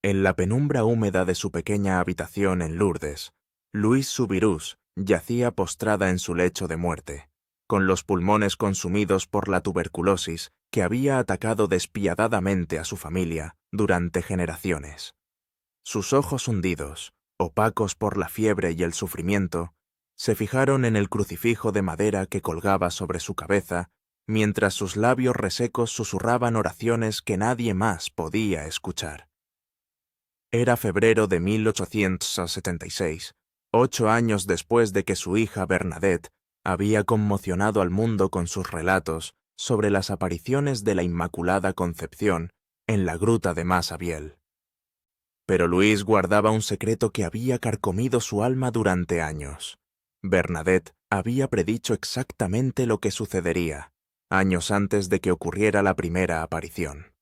En la penumbra húmeda de su pequeña habitación en Lourdes, Louise Soubirous yacía postrada en su lecho de muerte, con los pulmones consumidos por la tuberculosis que había atacado despiadadamente a su familia durante generaciones. Sus ojos hundidos, opacos por la fiebre y el sufrimiento, se fijaron en el crucifijo de madera que colgaba sobre su cabeza, mientras sus labios resecos susurraban oraciones que nadie más podía escuchar. Era febrero de 1876, 8 años después de que su hija Bernadette había conmocionado al mundo con sus relatos sobre las apariciones de la Inmaculada Concepción en la gruta de Massabielle. Pero Luis guardaba un secreto que había carcomido su alma durante años. Bernadette había predicho exactamente lo que sucedería, años antes de que ocurriera la primera aparición.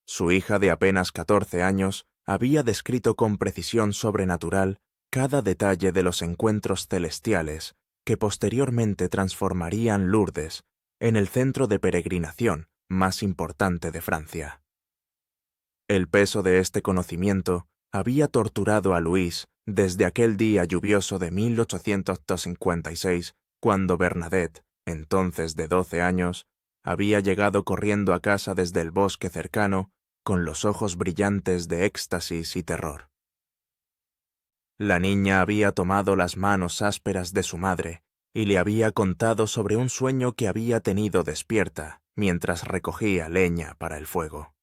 Su hija de apenas 14 años había descrito con precisión sobrenatural cada detalle de los encuentros celestiales que posteriormente transformarían Lourdes en el centro de peregrinación más importante de Francia. El peso de este conocimiento había torturado a Luis desde aquel día lluvioso de 1856, cuando Bernadette, entonces de 12 años, había llegado corriendo a casa desde el bosque cercano con los ojos brillantes de éxtasis y terror. La niña había tomado las manos ásperas de su madre y le había contado sobre un sueño que había tenido despierta mientras recogía leña para el fuego.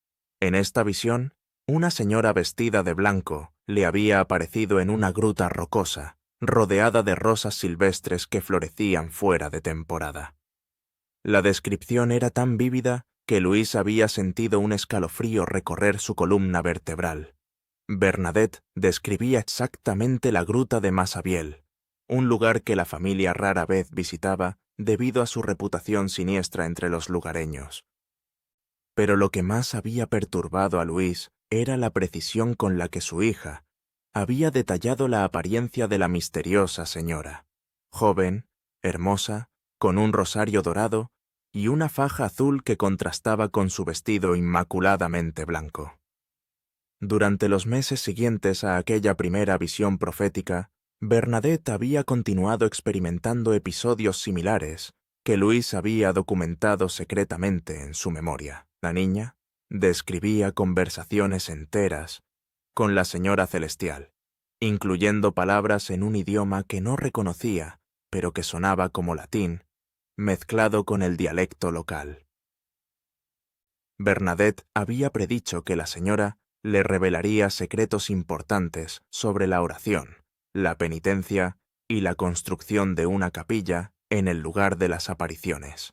En esta visión, una señora vestida de blanco le había aparecido en una gruta rocosa, rodeada de rosas silvestres que florecían fuera de temporada. La descripción era tan vívida que Luis había sentido un escalofrío recorrer su columna vertebral. Bernadette describía exactamente la gruta de Massabielle, un lugar que la familia rara vez visitaba debido a su reputación siniestra entre los lugareños. Pero lo que más había perturbado a Luis era la precisión con la que su hija había detallado la apariencia de la misteriosa señora, joven, hermosa, con un rosario dorado y una faja azul que contrastaba con su vestido inmaculadamente blanco. Durante los meses siguientes a aquella primera visión profética, Bernadette había continuado experimentando episodios similares que Luis había documentado secretamente en su memoria. La niña describía conversaciones enteras con la señora celestial, incluyendo palabras en un idioma que no reconocía, pero que sonaba como latín, mezclado con el dialecto local. Bernadette había predicho que la señora le revelaría secretos importantes sobre la oración, la penitencia y la construcción de una capilla en el lugar de las apariciones.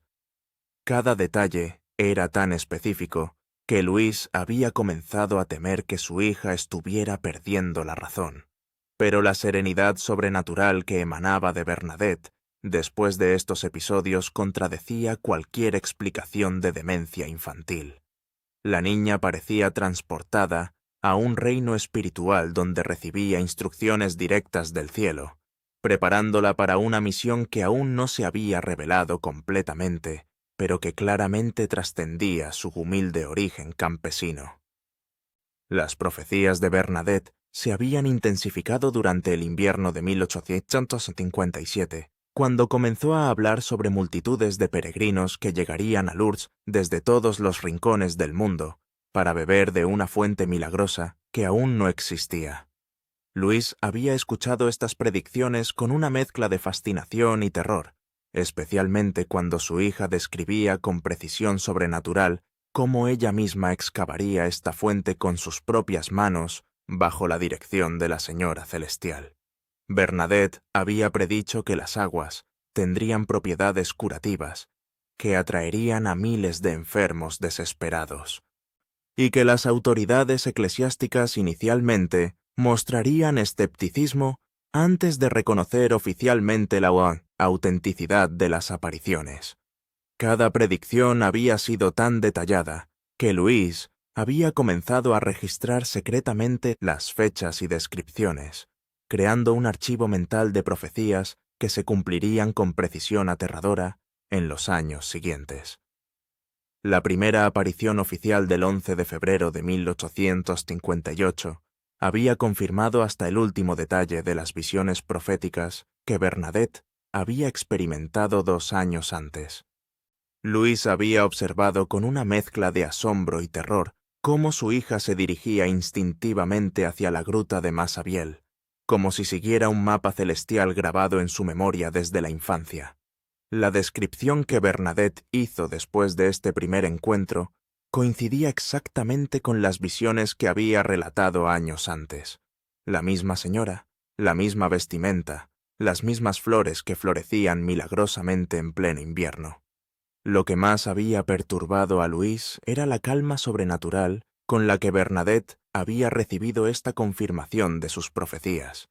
Cada detalle era tan específico que Luis había comenzado a temer que su hija estuviera perdiendo la razón. Pero la serenidad sobrenatural que emanaba de Bernadette después de estos episodios contradecía cualquier explicación de demencia infantil. La niña parecía transportada a un reino espiritual donde recibía instrucciones directas del cielo, preparándola para una misión que aún no se había revelado completamente, pero que claramente trascendía su humilde origen campesino. Las profecías de Bernadette se habían intensificado durante el invierno de 1857, cuando comenzó a hablar sobre multitudes de peregrinos que llegarían a Lourdes desde todos los rincones del mundo para beber de una fuente milagrosa que aún no existía. Luis había escuchado estas predicciones con una mezcla de fascinación y terror, especialmente cuando su hija describía con precisión sobrenatural cómo ella misma excavaría esta fuente con sus propias manos bajo la dirección de la Señora Celestial. Bernadette había predicho que las aguas tendrían propiedades curativas, que atraerían a miles de enfermos desesperados, y que las autoridades eclesiásticas inicialmente mostrarían escepticismo antes de reconocer oficialmente la autenticidad de las apariciones. Cada predicción había sido tan detallada que Luis había comenzado a registrar secretamente las fechas y descripciones, creando un archivo mental de profecías que se cumplirían con precisión aterradora en los años siguientes. La primera aparición oficial del 11 de febrero de 1858 había confirmado hasta el último detalle de las visiones proféticas que Bernadette había experimentado 2 años antes. Luis había observado con una mezcla de asombro y terror cómo su hija se dirigía instintivamente hacia la gruta de Massabielle, como si siguiera un mapa celestial grabado en su memoria desde la infancia. La descripción que Bernadette hizo después de este primer encuentro coincidía exactamente con las visiones que había relatado años antes. La misma señora, la misma vestimenta, las mismas flores que florecían milagrosamente en pleno invierno. Lo que más había perturbado a Luis era la calma sobrenatural con la que Bernadette había recibido esta confirmación de sus profecías,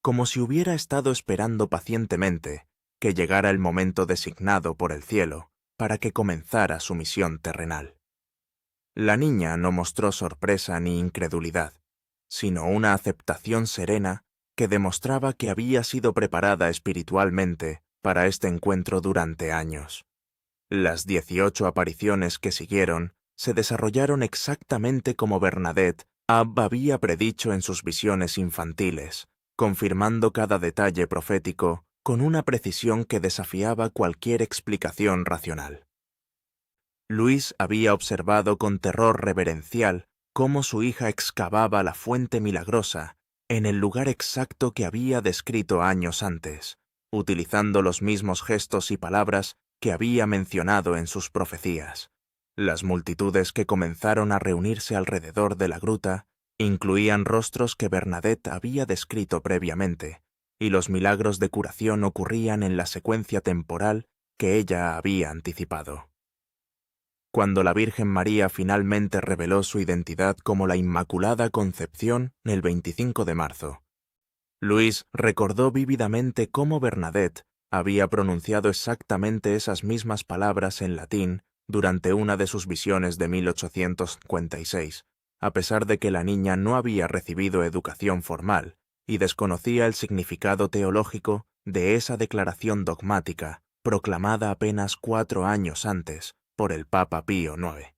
como si hubiera estado esperando pacientemente que llegara el momento designado por el cielo para que comenzara su misión terrenal. La niña no mostró sorpresa ni incredulidad, sino una aceptación serena que demostraba que había sido preparada espiritualmente para este encuentro durante años. Las 18 apariciones que siguieron se desarrollaron exactamente como Bernadette había predicho en sus visiones infantiles, confirmando cada detalle profético con una precisión que desafiaba cualquier explicación racional. Luis había observado con terror reverencial cómo su hija excavaba la fuente milagrosa en el lugar exacto que había descrito años antes, utilizando los mismos gestos y palabras que había mencionado en sus profecías. Las multitudes que comenzaron a reunirse alrededor de la gruta incluían rostros que Bernadette había descrito previamente, y los milagros de curación ocurrían en la secuencia temporal que ella había anticipado. Cuando la Virgen María finalmente reveló su identidad como la Inmaculada Concepción el 25 de marzo, Luis recordó vívidamente cómo Bernadette había pronunciado exactamente esas mismas palabras en latín durante una de sus visiones de 1856, a pesar de que la niña no había recibido educación formal y desconocía el significado teológico de esa declaración dogmática proclamada apenas 4 años antes por el Papa Pío IX.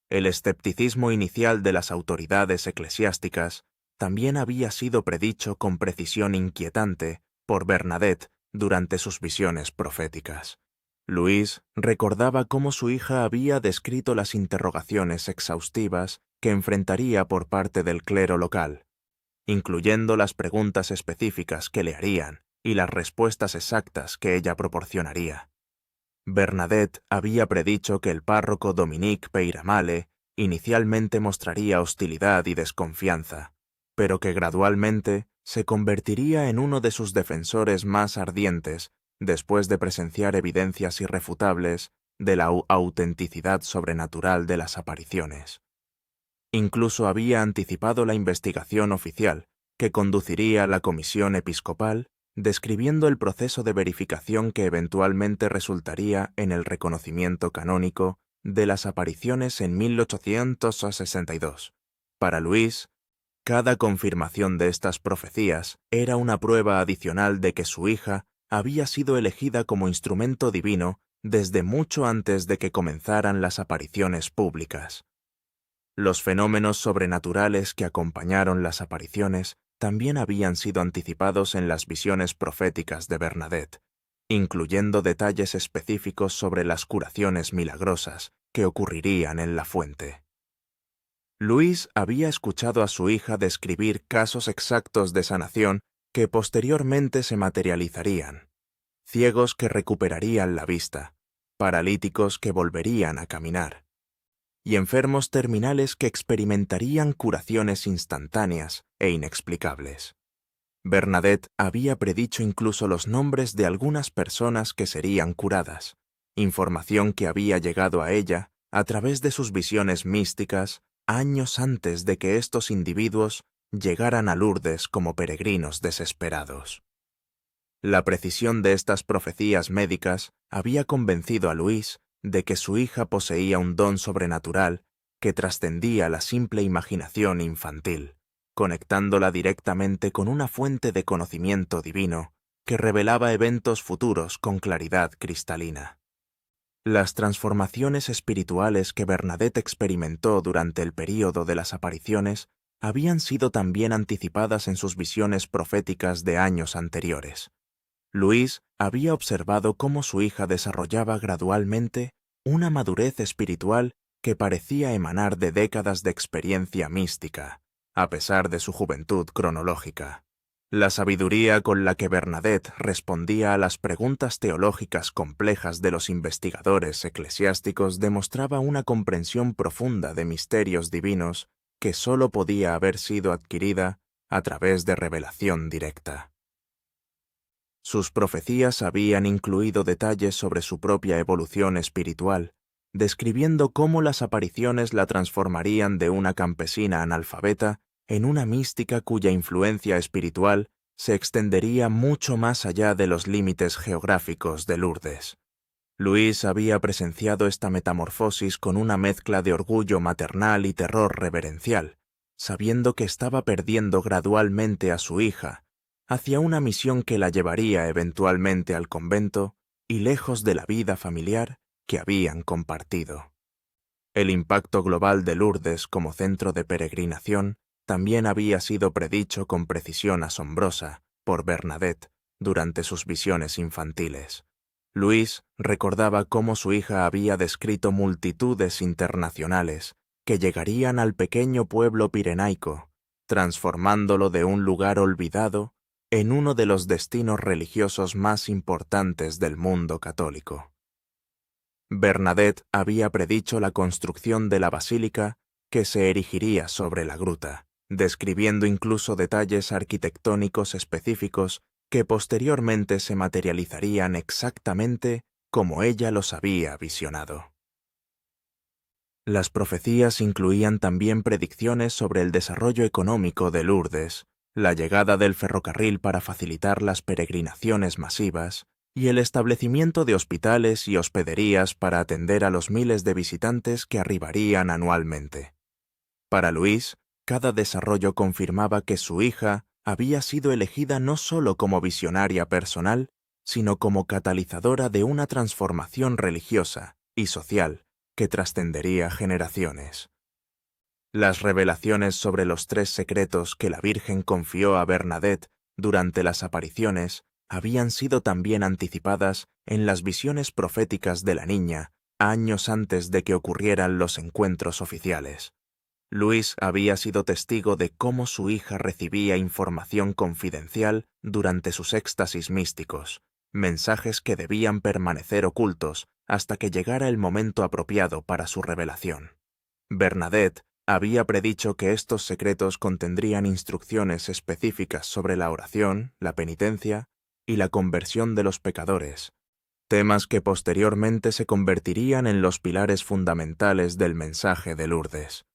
El escepticismo inicial de las autoridades eclesiásticas también había sido predicho con precisión inquietante por Bernadette durante sus visiones proféticas. Luis recordaba cómo su hija había descrito las interrogaciones exhaustivas que enfrentaría por parte del clero local, incluyendo las preguntas específicas que le harían y las respuestas exactas que ella proporcionaría. Bernadette había predicho que el párroco Dominique Peyramale inicialmente mostraría hostilidad y desconfianza, pero que gradualmente se convertiría en uno de sus defensores más ardientes después de presenciar evidencias irrefutables de la autenticidad sobrenatural de las apariciones. Incluso había anticipado la investigación oficial que conduciría a la comisión episcopal, describiendo el proceso de verificación que eventualmente resultaría en el reconocimiento canónico de las apariciones en 1862. Para Luis, cada confirmación de estas profecías era una prueba adicional de que su hija había sido elegida como instrumento divino desde mucho antes de que comenzaran las apariciones públicas. Los fenómenos sobrenaturales que acompañaron las apariciones también habían sido anticipados en las visiones proféticas de Bernadette, incluyendo detalles específicos sobre las curaciones milagrosas que ocurrirían en la fuente. Luis había escuchado a su hija describir casos exactos de sanación que posteriormente se materializarían: ciegos que recuperarían la vista, paralíticos que volverían a caminar, y enfermos terminales que experimentarían curaciones instantáneas e inexplicables. Bernadette había predicho incluso los nombres de algunas personas que serían curadas, información que había llegado a ella a través de sus visiones místicas años antes de que estos individuos llegaran a Lourdes como peregrinos desesperados. La precisión de estas profecías médicas había convencido a Luis de que su hija poseía un don sobrenatural que trascendía la simple imaginación infantil, conectándola directamente con una fuente de conocimiento divino que revelaba eventos futuros con claridad cristalina. Las transformaciones espirituales que Bernadette experimentó durante el período de las apariciones habían sido también anticipadas en sus visiones proféticas de años anteriores. Luis había observado cómo su hija desarrollaba gradualmente una madurez espiritual que parecía emanar de décadas de experiencia mística, a pesar de su juventud cronológica. La sabiduría con la que Bernadette respondía a las preguntas teológicas complejas de los investigadores eclesiásticos demostraba una comprensión profunda de misterios divinos que sólo podía haber sido adquirida a través de revelación directa. Sus profecías habían incluido detalles sobre su propia evolución espiritual, describiendo cómo las apariciones la transformarían de una campesina analfabeta en una mística cuya influencia espiritual se extendería mucho más allá de los límites geográficos de Lourdes. Luis había presenciado esta metamorfosis con una mezcla de orgullo maternal y terror reverencial, sabiendo que estaba perdiendo gradualmente a su hija hacia una misión que la llevaría eventualmente al convento y lejos de la vida familiar que habían compartido. El impacto global de Lourdes como centro de peregrinación también había sido predicho con precisión asombrosa por Bernadette durante sus visiones infantiles. Luis recordaba cómo su hija había descrito multitudes internacionales que llegarían al pequeño pueblo pirenaico, transformándolo de un lugar olvidado en uno de los destinos religiosos más importantes del mundo católico. Bernadette había predicho la construcción de la basílica que se erigiría sobre la gruta, describiendo incluso detalles arquitectónicos específicos que posteriormente se materializarían exactamente como ella los había visionado. Las profecías incluían también predicciones sobre el desarrollo económico de Lourdes, la llegada del ferrocarril para facilitar las peregrinaciones masivas y el establecimiento de hospitales y hospederías para atender a los miles de visitantes que arribarían anualmente. Para Luis, cada desarrollo confirmaba que su hija había sido elegida no solo como visionaria personal, sino como catalizadora de una transformación religiosa y social que trascendería generaciones. Las revelaciones sobre los 3 secretos que la Virgen confió a Bernadette durante las apariciones habían sido también anticipadas en las visiones proféticas de la niña años antes de que ocurrieran los encuentros oficiales. Luis había sido testigo de cómo su hija recibía información confidencial durante sus éxtasis místicos, mensajes que debían permanecer ocultos hasta que llegara el momento apropiado para su revelación. Bernadette había predicho que estos secretos contendrían instrucciones específicas sobre la oración, la penitencia y la conversión de los pecadores, temas que posteriormente se convertirían en los pilares fundamentales del mensaje de Lourdes.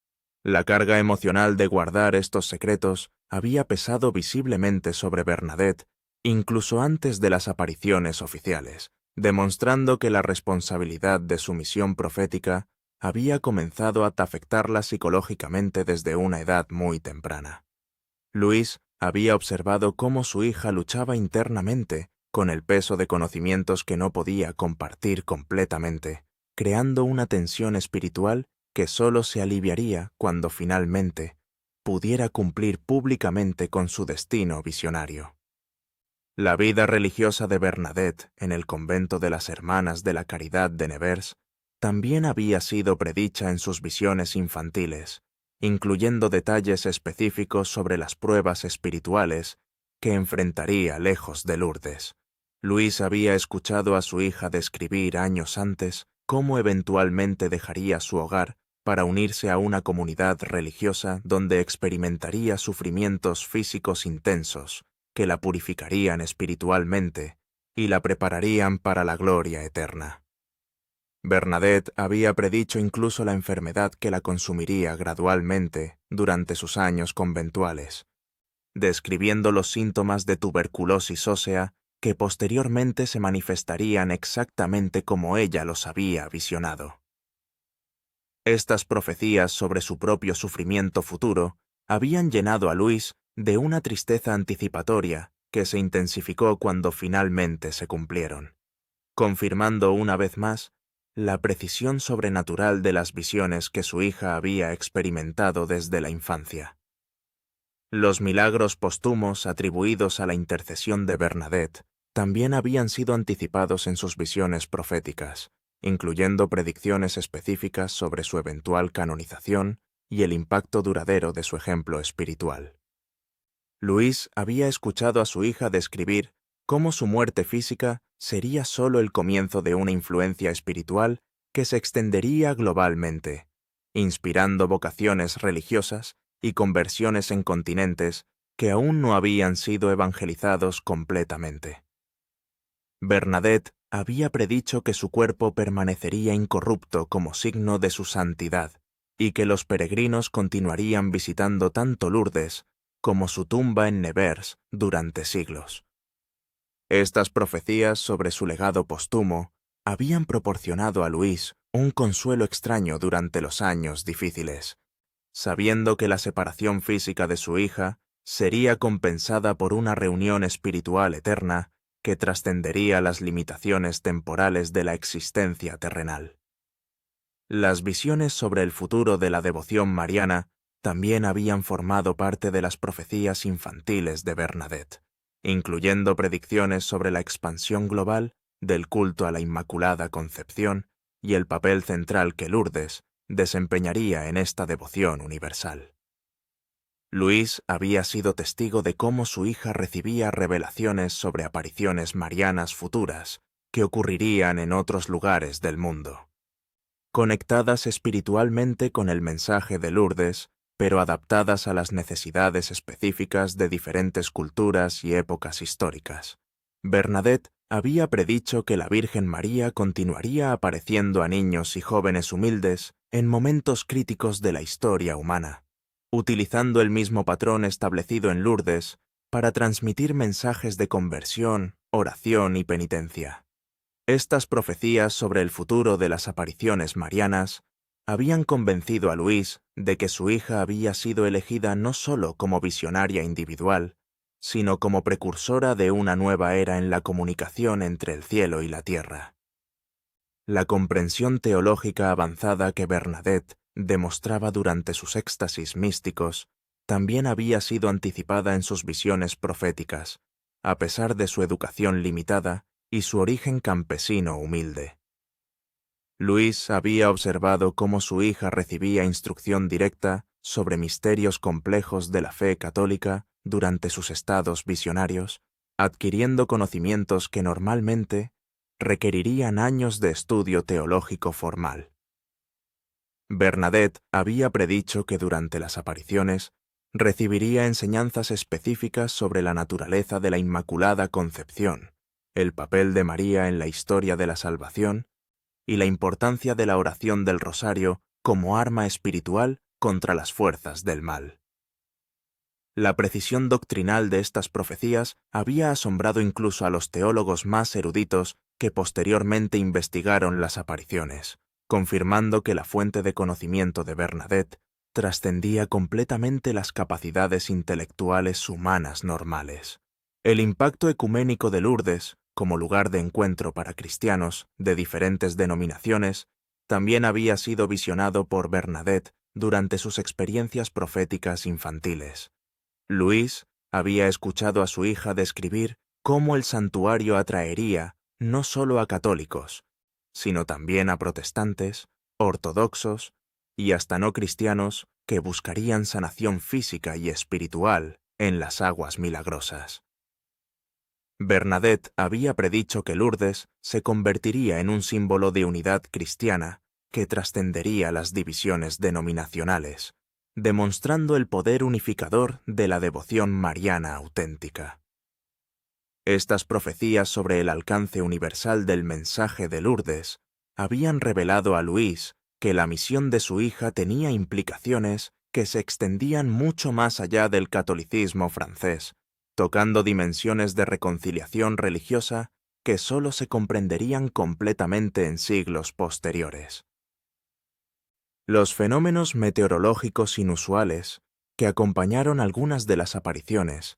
La carga emocional de guardar estos secretos había pesado visiblemente sobre Bernadette incluso antes de las apariciones oficiales, demostrando que la responsabilidad de su misión profética había comenzado a afectarla psicológicamente desde una edad muy temprana. Luis había observado cómo su hija luchaba internamente con el peso de conocimientos que no podía compartir completamente, creando una tensión espiritual que solo se aliviaría cuando finalmente pudiera cumplir públicamente con su destino visionario. La vida religiosa de Bernadette en el convento de las Hermanas de la Caridad de Nevers también había sido predicha en sus visiones infantiles, incluyendo detalles específicos sobre las pruebas espirituales que enfrentaría lejos de Lourdes. Luis había escuchado a su hija describir años antes cómo eventualmente dejaría su hogar para unirse a una comunidad religiosa donde experimentaría sufrimientos físicos intensos que la purificarían espiritualmente y la prepararían para la gloria eterna. Bernadette había predicho incluso la enfermedad que la consumiría gradualmente durante sus años conventuales, describiendo los síntomas de tuberculosis ósea que posteriormente se manifestarían exactamente como ella los había visionado. Estas profecías sobre su propio sufrimiento futuro habían llenado a Luis de una tristeza anticipatoria que se intensificó cuando finalmente se cumplieron, confirmando una vez más la precisión sobrenatural de las visiones que su hija había experimentado desde la infancia. Los milagros póstumos atribuidos a la intercesión de Bernadette también habían sido anticipados en sus visiones proféticas, incluyendo predicciones específicas sobre su eventual canonización y el impacto duradero de su ejemplo espiritual. Luis había escuchado a su hija describir cómo su muerte física sería solo el comienzo de una influencia espiritual que se extendería globalmente, inspirando vocaciones religiosas y conversiones en continentes que aún no habían sido evangelizados completamente. Bernadette había predicho que su cuerpo permanecería incorrupto como signo de su santidad y que los peregrinos continuarían visitando tanto Lourdes como su tumba en Nevers durante siglos. Estas profecías sobre su legado póstumo habían proporcionado a Luis un consuelo extraño durante los años difíciles, sabiendo que la separación física de su hija sería compensada por una reunión espiritual eterna que trascendería las limitaciones temporales de la existencia terrenal. Las visiones sobre el futuro de la devoción mariana también habían formado parte de las profecías infantiles de Bernadette, incluyendo predicciones sobre la expansión global del culto a la Inmaculada Concepción y el papel central que Lourdes desempeñaría en esta devoción universal. Luis había sido testigo de cómo su hija recibía revelaciones sobre apariciones marianas futuras que ocurrirían en otros lugares del mundo, conectadas espiritualmente con el mensaje de Lourdes, pero adaptadas a las necesidades específicas de diferentes culturas y épocas históricas. Bernadette había predicho que la Virgen María continuaría apareciendo a niños y jóvenes humildes en momentos críticos de la historia humana, utilizando el mismo patrón establecido en Lourdes para transmitir mensajes de conversión, oración y penitencia. Estas profecías sobre el futuro de las apariciones marianas habían convencido a Luis de que su hija había sido elegida no solo como visionaria individual, sino como precursora de una nueva era en la comunicación entre el cielo y la tierra. La comprensión teológica avanzada que Bernadette demostraba durante sus éxtasis místicos también había sido anticipada en sus visiones proféticas, a pesar de su educación limitada y su origen campesino humilde. Luis había observado cómo su hija recibía instrucción directa sobre misterios complejos de la fe católica durante sus estados visionarios, adquiriendo conocimientos que normalmente requerirían años de estudio teológico formal. Bernadette había predicho que durante las apariciones recibiría enseñanzas específicas sobre la naturaleza de la Inmaculada Concepción, el papel de María en la historia de la salvación y la importancia de la oración del rosario como arma espiritual contra las fuerzas del mal. La precisión doctrinal de estas profecías había asombrado incluso a los teólogos más eruditos que posteriormente investigaron las apariciones, confirmando que la fuente de conocimiento de Bernadette trascendía completamente las capacidades intelectuales humanas normales. El impacto ecuménico de Lourdes, como lugar de encuentro para cristianos de diferentes denominaciones, también había sido visionado por Bernadette durante sus experiencias proféticas infantiles. Luis había escuchado a su hija describir cómo el santuario atraería no solo a católicos, sino también a protestantes, ortodoxos y hasta no cristianos que buscarían sanación física y espiritual en las aguas milagrosas. Bernadette había predicho que Lourdes se convertiría en un símbolo de unidad cristiana que trascendería las divisiones denominacionales, demostrando el poder unificador de la devoción mariana auténtica. Estas profecías sobre el alcance universal del mensaje de Lourdes habían revelado a Luis que la misión de su hija tenía implicaciones que se extendían mucho más allá del catolicismo francés, tocando dimensiones de reconciliación religiosa que solo se comprenderían completamente en siglos posteriores. Los fenómenos meteorológicos inusuales que acompañaron algunas de las apariciones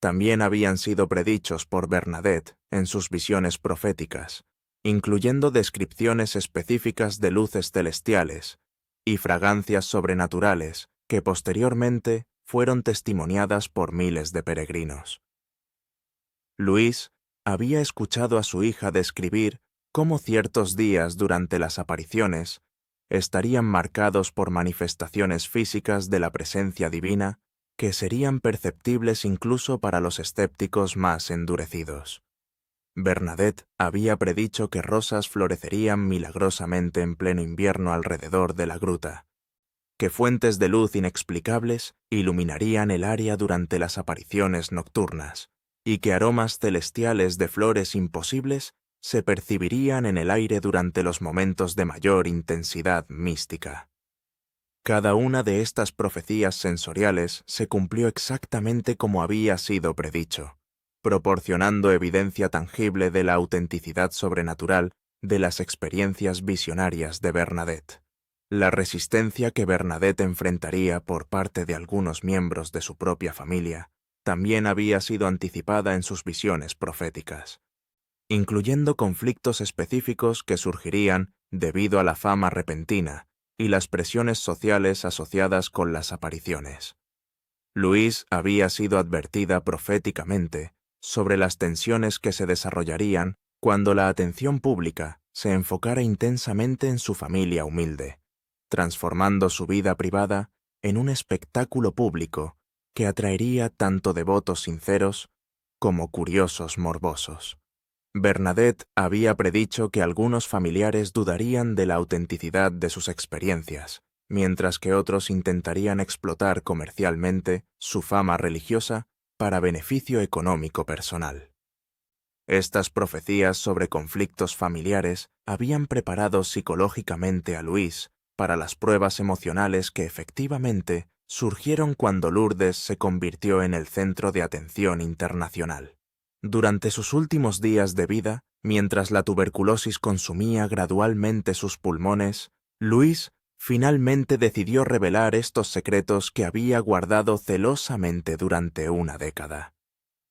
también habían sido predichos por Bernadette en sus visiones proféticas, incluyendo descripciones específicas de luces celestiales y fragancias sobrenaturales que posteriormente fueron testimoniadas por miles de peregrinos. Luis había escuchado a su hija describir cómo ciertos días durante las apariciones estarían marcados por manifestaciones físicas de la presencia divina que serían perceptibles incluso para los escépticos más endurecidos. Bernadette había predicho que rosas florecerían milagrosamente en pleno invierno alrededor de la gruta, que fuentes de luz inexplicables iluminarían el área durante las apariciones nocturnas, y que aromas celestiales de flores imposibles se percibirían en el aire durante los momentos de mayor intensidad mística. Cada una de estas profecías sensoriales se cumplió exactamente como había sido predicho, proporcionando evidencia tangible de la autenticidad sobrenatural de las experiencias visionarias de Bernadette. La resistencia que Bernadette enfrentaría por parte de algunos miembros de su propia familia también había sido anticipada en sus visiones proféticas, incluyendo conflictos específicos que surgirían debido a la fama repentina y las presiones sociales asociadas con las apariciones. Louise había sido advertida proféticamente sobre las tensiones que se desarrollarían cuando la atención pública se enfocara intensamente en su familia humilde, transformando su vida privada en un espectáculo público que atraería tanto devotos sinceros como curiosos morbosos. Bernadette había predicho que algunos familiares dudarían de la autenticidad de sus experiencias, mientras que otros intentarían explotar comercialmente su fama religiosa para beneficio económico personal. Estas profecías sobre conflictos familiares habían preparado psicológicamente a Louise para las pruebas emocionales que efectivamente surgieron cuando Lourdes se convirtió en el centro de atención internacional. Durante sus últimos días de vida, mientras la tuberculosis consumía gradualmente sus pulmones, Louise finalmente decidió revelar estos secretos que había guardado celosamente durante una década.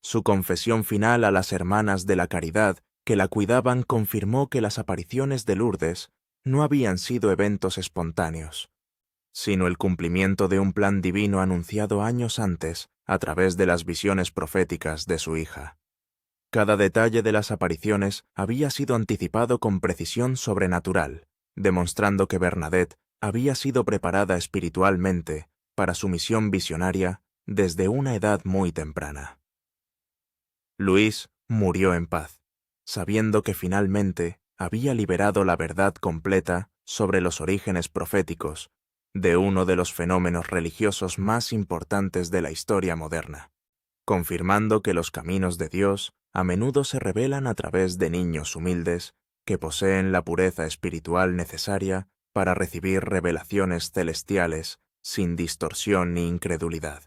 Su confesión final a las hermanas de la caridad que la cuidaban confirmó que las apariciones de Lourdes no habían sido eventos espontáneos, sino el cumplimiento de un plan divino anunciado años antes a través de las visiones proféticas de su hija. Cada detalle de las apariciones había sido anticipado con precisión sobrenatural, demostrando que Bernadette había sido preparada espiritualmente para su misión visionaria desde una edad muy temprana. Louise murió en paz, sabiendo que finalmente había liberado la verdad completa sobre los orígenes proféticos de uno de los fenómenos religiosos más importantes de la historia moderna, confirmando que los caminos de Dios a menudo se revelan a través de niños humildes que poseen la pureza espiritual necesaria para recibir revelaciones celestiales sin distorsión ni incredulidad.